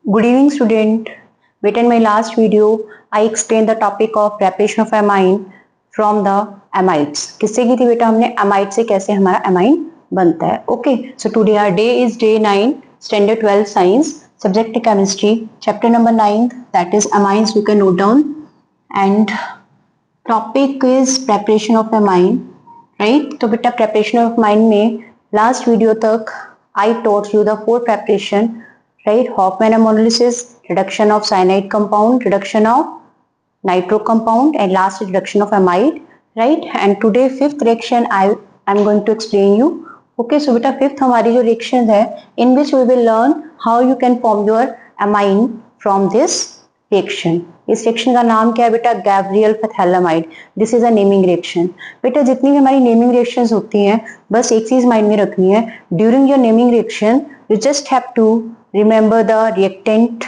Good evening, student. But in my last video, I explained the topic of preparation of amine from the amides. किससे की थी बेटा हमने amide से कैसे हमारा amine बनता है. Okay. So today our day is day 9, standard 12 science, subject chemistry, chapter number 9, that is amines. You can note down. And topic is preparation of amine, right? तो बेटा preparation of amine में last video तक I taught you the 4 preparation, right? Hoffman hemolysis, reduction of cyanide compound, reduction of nitro compound, and last reduction of amide, right? And today fifth reaction I'm going to explain you. Okay, so बेटा fifth हमारी जो reaction है, in which we will learn how you can form your amine from this reaction. इस reaction का नाम क्या है बेटा? Gabriel phthalimide. This is a naming reaction. बेटा जितनी भी हमारी नेमिंग रिएक्शंस होती हैं बस एक चीज माइंड में रखनी है, during your naming reaction you just have to remember the reactant,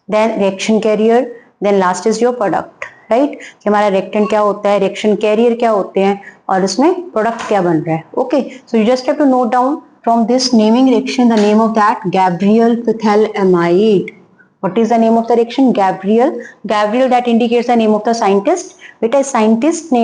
then reaction carrier, then last is your product, right? कि हमारा रिएक्टेंट क्या होता है, रिएक्शन कैरियर क्या होते हैं और उसमें प्रोडक्ट क्या बन रहा है. Okay, so you just have to note down from this naming reaction the name of that Gabriel phthalimide. What is the name of the reaction? Gabriel. Gabriel that indicates the name of the scientist. बेटा scientist ने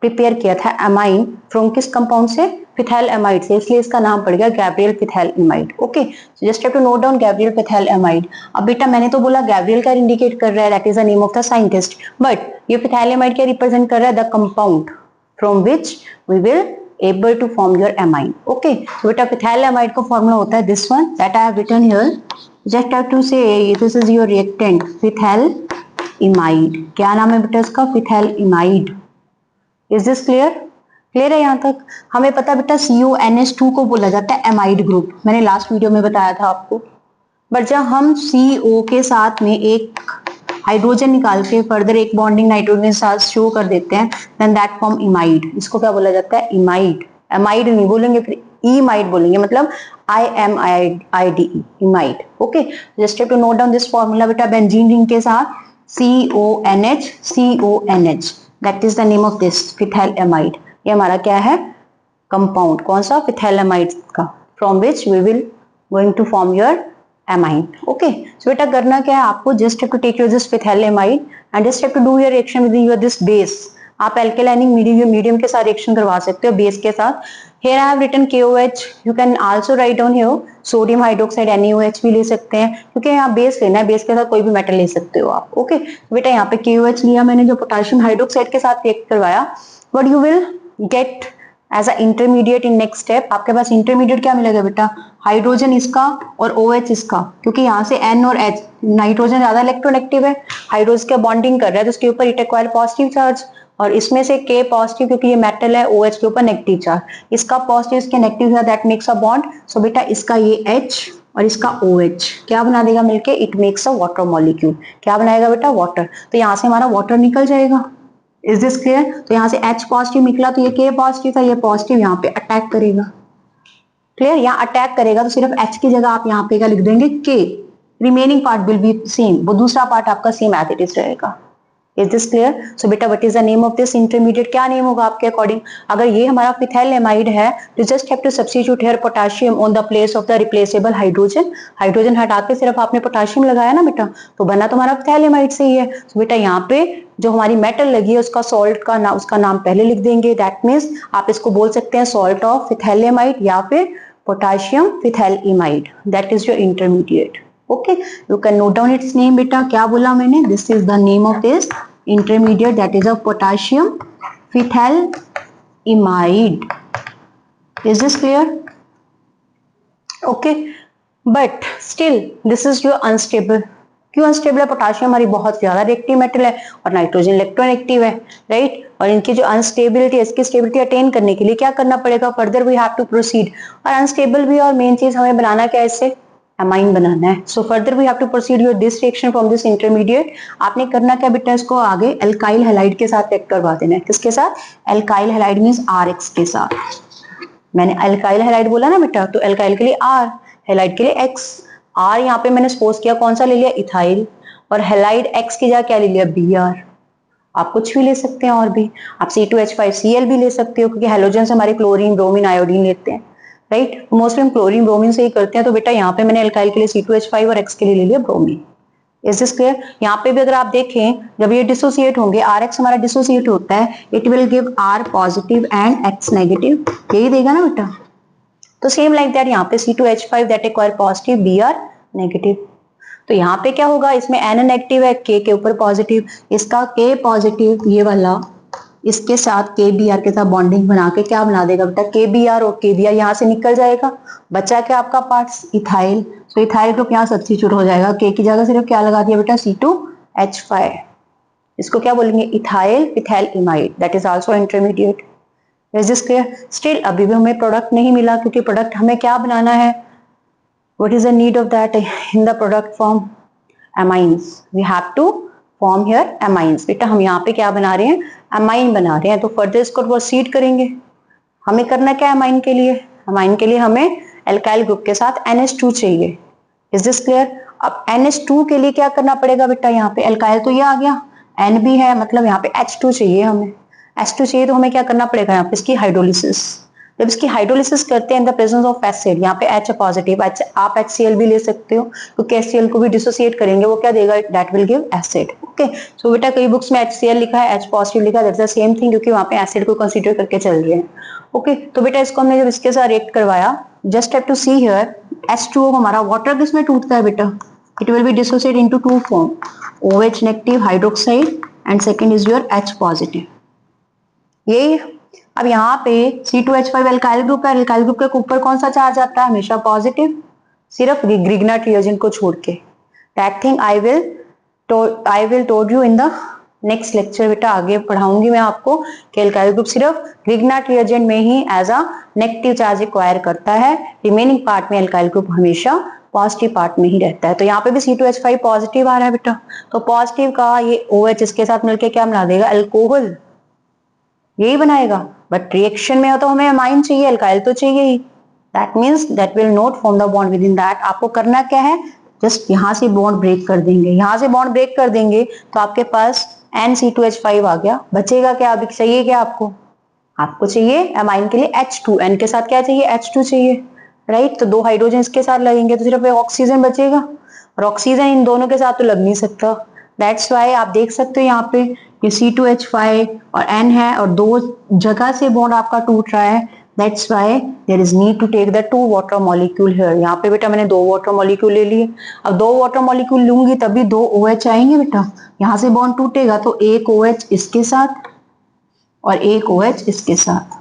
prepare किया था amine from किस compound से? फिथैलामाइड से, इसलिए इसका नाम पड़ गया Gabriel phthalimide. Okay, so just have to note down Gabriel phthalimide. अब बेटा मैंने तो बोला गैब्रियल का इंडिकेट कर रहा है, that is the name of the scientist, but ये फिथैलामाइड क्या रिप्रेजेंट कर रहा है? The compound from which we will able to form your amine. Okay, so बेटा फिथैलामाइड का फॉर्मूला होता है this one that I have written here. Just have to say this is your reactant फिथैलामाइड. क्या नाम है बेटा इसका? फिथैलामाइड. Is this clear? क्लियर है यहाँ तक? हमें पता बेटा CONH2 को बोला जाता है एमाइड ग्रुप. मैंने लास्ट वीडियो में बताया था आपको. बट जब हम CO के साथ में एक हाइड्रोजन निकाल के फर्दर एक बॉन्डिंग नाइट्रोजन के साथ शो कर देते हैं, देन दैट फॉर्म इमाइड. इसको क्या बोला जाता है? इमाइड. एमाइड नहीं बोलेंगे, फिर इमाइड बोलेंगे, मतलब IMIDE, imide. Okay, just have to note down this formula बेटा. बेंजीन रिंग के साथ CONH, that is the name of this phthalimide. ये हमारा क्या है? कंपाउंड. कौन सा? फिथैलामाइड का, from which we will going to form your amine. Okay, so बेटा करना क्या है आपको? just have to take your this फिथैलामाइड and just have to do your reaction with your this base. आप alkylating medium के साथ reaction करवा सकते हो बेस के साथ. Here I have written KOH. You can also write down here sodium hydroxide NaOH भी ले सकते हैं, क्योंकि यहाँ बेस लेना है, बेस के साथ कोई भी मेटल ले सकते हो आप. ओके, बेटा यहाँ पे KOH लिया मैंने, जो पोटेशियम हाइड्रोक्साइड के साथ रिएक्ट करवाया. But you will get as a intermediate in next step. आपके पास इंटरमीडिएट क्या मिलेगा बेटा? हाइड्रोजन इसका और OH इसका, क्योंकि यहाँ से N और H, नाइट्रोजन ज्यादा इलेक्ट्रोनेगेटिव है, हाइड्रोजन के बॉन्डिंग कर रहा है तो उसके ऊपर इट एक्वायर पॉजिटिव चार्ज, और इसमें से K पॉजिटिव क्योंकि ये मेटल है, OH के ऊपर नेगेटिव चार्ज. इसका पॉजिटिव इसके नेगेटिव है, दैट मेक्स अ बॉन्ड. सो बेटा इसका ये H और इसका OH क्या बना देगा मिलके? It makes a water molecule. क्या बनाएगा बेटा? वाटर. तो यहाँ से हमारा वाटर निकल जाएगा. Is this clear? तो यहाँ से H पॉजिटिव निकला तो ये K पॉजिटिव था, ये पॉजिटिव यहाँ पे अटैक करेगा. क्लियर? यहाँ अटैक करेगा तो सिर्फ H की जगह आप यहाँ पे क्या लिख देंगे? K. Remaining part will be same, वो दूसरा पार्ट आपका सेम एज इट इज रहेगा. Is this clear? सो बेटा what is the name of this intermediate? क्या नेम होगा आपके अकॉर्डिंग? अगर ये हमारा फिथैलामाइड है तो just have to substitute here potassium on the place of the replaceable hydrogen. Hydrogen हटा के सिर्फ आपने पोटेशियम लगाया ना बेटा, तो बना तो हमारा फिथैलामाइड से ही है. तो बेटा यहाँ पे जो हमारी मेटल लगी है उसका सॉल्ट का नाम, उसका नाम पहले लिख देंगे. दैट मीन्स आप इसको बोल सकते हैं सॉल्ट ऑफ फिथैलामाइड या फिर potassium phthalimide. That is your intermediate. Okay, you can note down its name बेटा. क्या बोला मैंने? This is the name of this intermediate, that is of potassium phthalimide. is this clear? okay, but still this is your unstable. क्यों unstable है? Potassium हमारी बहुत ज्यादा reactive metal है और नाइट्रोजन इलेक्ट्रोनेगेटिव है, राइट? और इनकी जो अनस्टेबिलिटी है, इसकी स्टेबिलिटी अटेन करने के लिए क्या करना पड़ेगा? Further we have to proceed. और अनस्टेबल भी, और मेन चीज हमें बनाना क्या है? इससे अमाइन बनाना है. So further we have to proceed your this reaction from this intermediate. आपने करना क्या बेटा? इसको आगे एल्काइल हैलाइड के साथ रिएक्ट करवा देना है. किसके साथ? एल्काइल हैलाइड मींस RX के साथ. मैंने एल्काइल हैलाइड बोला ना बेटा, तो एल्काइल के लिए R, हैलाइड के लिए X. R यहाँ पे मैंने सपोज किया कौन सा ले लिया? इथाइल. और हैलाइड X की जगह क्या ले लिया? Br. आप कुछ भी ले सकते हैं और भी, आप C2H5Cl भी ले सकते हो, क्योंकि हैलोजन से हमारे क्लोरीन, ब्रोमीन, आयोडीन लेते हैं. राइट। मोस्टली हम क्लोरीन ब्रोमीन से ही करते हैं, तो बेटा यहाँ पे मैंने एल्काइल के लिए C2H5 और X के लिए ले लिया ब्रोमीन। Is this clear? यहाँ पे भी अगर आप देखें, जब ये डिसोसिएट होंगे, RX हमारा डिसोसिएट होता है, it will give R positive and X negative, यही देगा ना बेटा। तो सेम लाइक दैट यहाँ पे C2H5 that acquire positive, Br negative. तो यहाँ पे क्या होगा, इसमें N नेगेटिव है, K के ऊपर पॉजिटिव, इसका K पॉजिटिव ये वाला इसके साथ KBr के साथ बॉन्डिंग बना के क्या बना देगा बेटा, KBr और KBr यहाँ से निकल जाएगा, बचा क्या आपका पार्ट इथाइल। सो इथाइल ग्रुप यहाँ सब्स्टिट्यूट हो जाएगा, K की जगह सिर्फ क्या लगा दिया बेटा, C2H5। इसको क्या बोलेंगे, ethyl ethyl imide, that is also intermediate. Is this clear? Still अभी भी हमें प्रोडक्ट नहीं मिला, क्योंकि प्रोडक्ट हमें क्या बनाना है, what is the need of that in the product form, amines. We have to form here amines. बेटा हम यहाँ पे क्या बना रहे हैं, एमाइन बना रहे हैं, तो फर्दर इसको प्रोसीड करेंगे। हमें करना क्या है एमाइन के लिए, एमाइन के लिए हमें एल्काइल ग्रुप के साथ NH2 चाहिए। Is this clear? अब NH2 के लिए क्या करना पड़ेगा बेटा, यहाँ पे एल्काइल तो ये आ गया, N भी है, मतलब यहाँ पे H2 चाहिए हमें। H2 चाहिए तो हमें क्या करना पड़ेगा, यहाँ पे इसकी हाइड्रोलिसिस। जब इसकी हाइड्रोलिसिस करते हैं in the presence of acid, यहाँ पे H पॉजिटिव, आप HCl भी ले सकते हो, क्योंकि HCl को भी डिसोसिएट करेंगे, वो क्या देगा, that will give acid. Okay, so बेटा कई बुक्स में HCl लिखा है, H पॉजिटिव लिखा है, दैट्स द सेम थिंग, क्योंकि वहाँ पे एसिड को कंसीडर करके चल रहे हैं। ओके, तो बेटा इसको हमने जब इसके साथ रिएक्ट करवाया, just have to see here, H2O हमारा वाटर किस में टूटता है बेटा, it will be dissociate into two form, OH negative hydroxide and second is your H positive. ये अब यहाँ पे C2H5 एल्काइल ग्रुप है, एल्काइल ग्रुप के ऊपर कौन सा चार्ज आता है, हमेशा पॉजिटिव, सिर्फ ग्रिग्नाट रिएजेंट को छोड़ के। That thing I will told you in the next lecture. बेटा आगे पढ़ाऊंगी मैं आपको कि एल्काइल ग्रुप सिर्फ ग्रिग्नाट रिएजेंट में ही as a negative charge acquire करता है, रिमेनिंग पार्ट में एल्काइल ग्रुप हमेशा पॉजिटिव पार्ट में ही रहता है। तो यहाँ पे भी C2H5 पॉजिटिव आ रहा है बेटा, तो पॉजिटिव का ये OH इसके साथ मिलकर क्या बना देगा, अल्कोहल, यही बनाएगा। बट रिएक्शन में हो तो हमें अमाइन चाहिए, एल्काइल तो चाहिए ही, that means that will not form the bond with in that. आपको करना क्या है, जस्ट यहाँ से बॉन्ड ब्रेक कर देंगे, यहाँ से बॉन्ड ब्रेक कर देंगे तो आपके पास NC2H5 आ गया। बचेगा क्या, अभी चाहिए क्या आपको, आपको चाहिए अमाइन के लिए H2, N के साथ क्या चाहिए, H2 चाहिए, राइट। तो दो हाइड्रोजन इसके साथ लगेंगे तो सिर्फ ऑक्सीजन बचेगा, और ऑक्सीजन इन दोनों के साथ तो लग नहीं सकता। दैट्स वाई आप देख सकते हो यहाँ पे ये C2H5 और N है, और दो जगह से बॉन्ड आपका टूट रहा है। That's why there is need to take the 2 water molecule here. यहाँ पे बेटा मैंने 2 वाटर मॉलिक्यूल ले लिए। अब 2 वाटर मॉलिक्यूल लूंगी तभी 2 OH आएंगे बेटा, यहाँ से बॉन्ड टूटेगा तो एक OH इसके साथ और एक OH इसके साथ,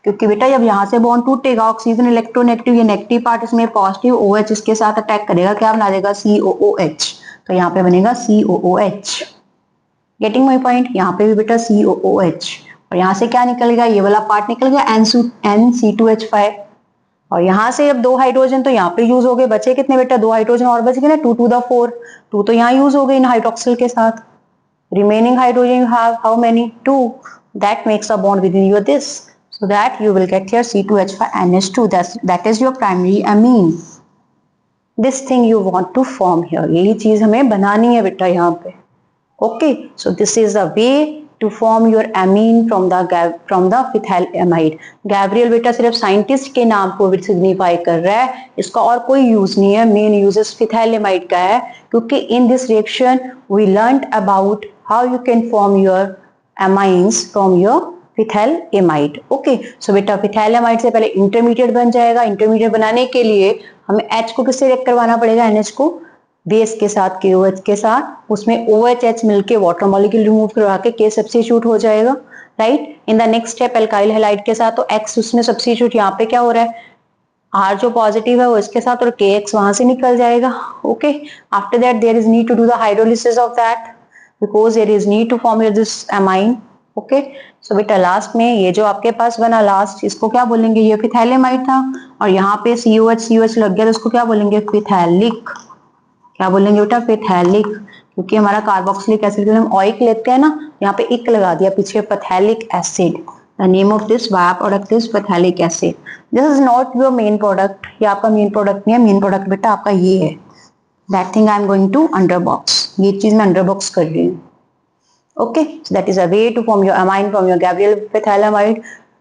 क्योंकि बेटा जब यहाँ से बॉन्ड टूटेगा ऑक्सीजन इलेक्ट्रोनेगेटिव, ये नेगेटिव पार्ट इसमें पॉजिटिव, OH इसके साथ अटैक करेगा, क्या बना देगा, COOH। तो यहाँ पे बनेगा COOH। Getting my point? यहाँ पे भी बेटा COOH, और यहाँ से क्या निकल गया, ये वाला पार्ट निकल गया NC2H5, और यहाँ से अब 2 हाइड्रोजन तो यहाँ पे यूज हो गए, बचे कितने बेटा, 2 हाइड्रोजन और बच गए ना, 2 to the 4, 2 तो यहाँ यूज हो गए इन हाइड्रोक्सिल के साथ। Remaining hydrogen you have how many, 2, that makes a bond with in your this, so that you will get here C2H5 NH2, that is your primary amine. This thing you want to form here, यही चीज हमें बनानी है बेटा यहाँ पे। Okay, so this is a way to form your amine from the phthalamide. Gabriel बेटा सिर्फ साइंटिस्ट के नाम को भी सिग्निफाई कर रहा है, इसका और कोई यूज नहीं है। मेन यूजेस phthalamide का है, क्योंकि in this reaction we learned about how you can form your amines from your phthalamide. Okay, so बेटा phthalamide से पहले इंटरमीडिएट बन जाएगा। इंटरमीडिएट बनाने के लिए हमें H को किससे रिएक्ट करवाना पड़ेगा, NH को बेस के साथ, KOH के साथ, उसमें OH मिलके वाटर मॉलिक्यूल रिमूव करवा के K सब्स्टिट्यूट हो जाएगा, right. In the next step alkyl halide के साथ, तो X उसमें सब्स्टिट्यूट, यहाँ पे क्या हो रहा है, R जो पॉजिटिव है वो इसके साथ और KX वहां से निकल जाएगा। Okay, after that there is need to do the hydrolysis of that, because there is need to form this amine. Okay, so बेटा लास्ट में ये जो आपके पास बना लास्ट, इसको क्या बोलेंगे, ये फिथैलेमाइड था, और यहाँ पे COH लग गया तो इसको क्या बोलेंगे, फिथैलिक। क्या बोलेंगे बेटा, फिथैलिक, क्योंकि हमारा कार्बोक्सिलिक एसिड हम ऑइक लेते हैं ना, यहाँ पे इक लगा दिया पीछे, phthalic acid. The name of this byproduct is phthalic acid. This is not your main product, ये आपका मेन प्रोडक्ट नहीं है, मेन प्रोडक्ट बेटा आपका ये है। That thing I am going to under box, ये चीज मैं अंडर बॉक्स कर रही हूँ। Okay, so that is a way to form your amine from your Gabriel phthalamide.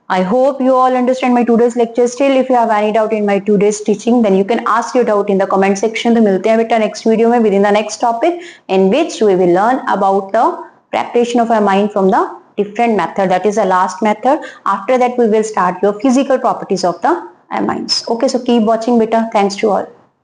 I hope you all understand my today's lecture. Still, if you have any doubt in my today's teaching, then you can ask your doubt in the comment section. तो मिलते हैं बेटा next video में within the next topic in which we will learn about the preparation of amine from the different method. That is the last method. After that, we will start your physical properties of the amines. Okay, so keep watching beta. Thanks to all.